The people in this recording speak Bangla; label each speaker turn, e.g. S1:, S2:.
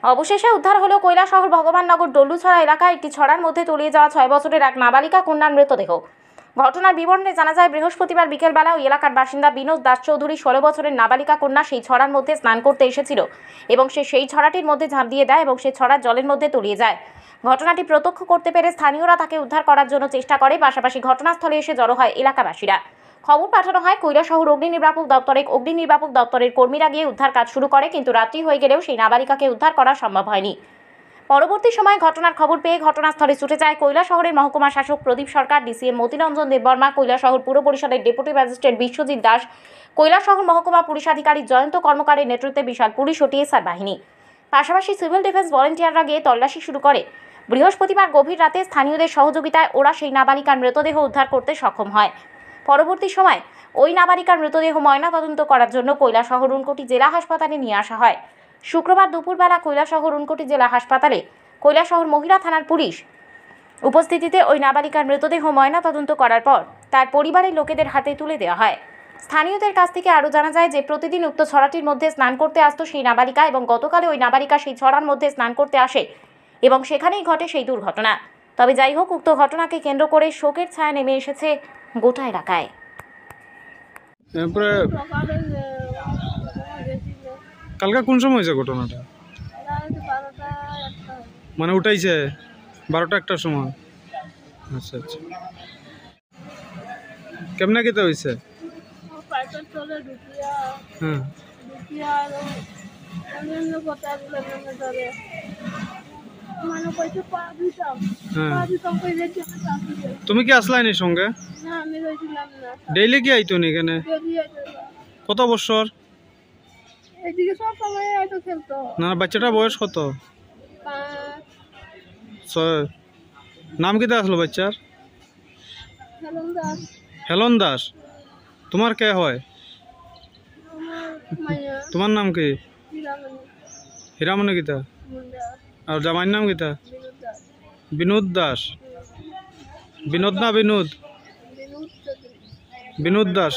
S1: অবশেষে উদ্ধার হলো কৈলাসহর ভগবাননগর ডল্লুছড়া এলাকায় একটি ছড়ার মধ্যে তলিয়ে যাওয়া 6 বছরের এক নাবালিকা কন্যার মৃতদেহ। ঘটনার বিবরণে জানা যায়, বৃহস্পতিবার বিকেলবেলা ওই এলাকার বাসিন্দা বিনোদ দাস চৌধুরী 16 বছরের নাবালিকা কন্যা সেই ছড়ার মধ্যে স্নান করতে এসেছিল এবং সে সেই ছড়াটির মধ্যে ঝাঁপ দিয়ে দেয় এবং সেই ছড়ার জলের মধ্যে তলিয়ে যায়। ঘটনাটি প্রত্যক্ষ করতে পেরে স্থানীয়রা তাকে উদ্ধার করার জন্য চেষ্টা করে। পাশাপাশি ঘটনাস্থলে এসে জড়ো হয় এলাকাবাসীরা। খবর পাঠানো হয় কৈলাসহর অগ্নি নির্বাপক দপ্তরের কর্মীরা গিয়ে উদ্ধার কাজ শুরু করে, কিন্তু রাত্রি হয়ে গেলেও সেই নাবালিকাকে উদ্ধার করা সম্ভব হয়নি। পরবর্তী সময় ঘটনার খবর পেয়ে ঘটনাস্থলে ছুটে যায় কৈলাসহরের মহকুমা শাসক প্রদীপ সরকার, ডিসিএম মতিরঞ্জন দেববর্মা, কৈলাসহর পুর পরিষদের ডেপুটি ম্যাজিস্ট্রেট বিশ্বজিৎ দাস, কৈলাসহর মহকুমা পুলিশ আধিকারিক জয়ন্ত কর্মকারের নেতৃত্বে বিশাল পুলিশ ও টিএসআর বাহিনী। পাশাপাশি সিভিল ডিফেন্স ভলেন্টিয়াররা গিয়ে তল্লাশি শুরু করে। বৃহস্পতিবার গভীর রাতে স্থানীয়দের সহযোগিতায় ওরা সেই নাবালিকার মৃতদেহ উদ্ধার করতে সক্ষম হয়। পরবর্তী সময় ওই নাবালিকার মৃতদেহ ময়নাতদন্ত করার জন্য কৈলাসহর ঊনকোটি জেলা হাসপাতালে নিয়ে আসা হয়। শুক্রবার দুপুরবেলা কৈলাসহর ঊনকোটি জেলা হাসপাতালে কৈলাসহর মহিলা থানার পুলিশ উপস্থিতিতে ওই নাবালিকার মৃতদেহ ময়নাতদন্ত করার পর তার পরিবারের লোকেদের হাতে তুলে দেওয়া হয়। স্থানীয়দের কাছ থেকে আরও জানা যায় যে প্রতিদিন উক্ত ছড়াটির মধ্যে স্নান করতে আসতো সেই নাবালিকা এবং গতকালে ওই নাবালিকা সেই ছড়ার মধ্যে স্নান করতে আসে এবং সেখানেই ঘটে সেই দুর্ঘটনা। তবে যাই হোক, উক্ত ঘটনাকে কেন্দ্র করে শোকের ছায়া নেমে এসেছে গোটা এলাকায়।
S2: কালকে কোন সময় হয়েছে ঘটনাটা? মানে উঠাইছে 12টা 1টার সময়। আচ্ছা আচ্ছা, কেমনে কেতে হয়েছে? হ্যাঁ, তুমি কি আসলাই নি সঙ্গে? ডেইলি কি আইতো নি এখানে? কত বছর? না, বাচ্চাটা বয়স কত? নাম কি আসলো বাচ্চার? হেলন দাস। তোমার কে হয়? তোমার নাম কি? হীরামণি গীতা। আর জামাইর নাম গীতা? বিনোদ দাস। বিনোদ না বিনোদ? বিনোদ দাস।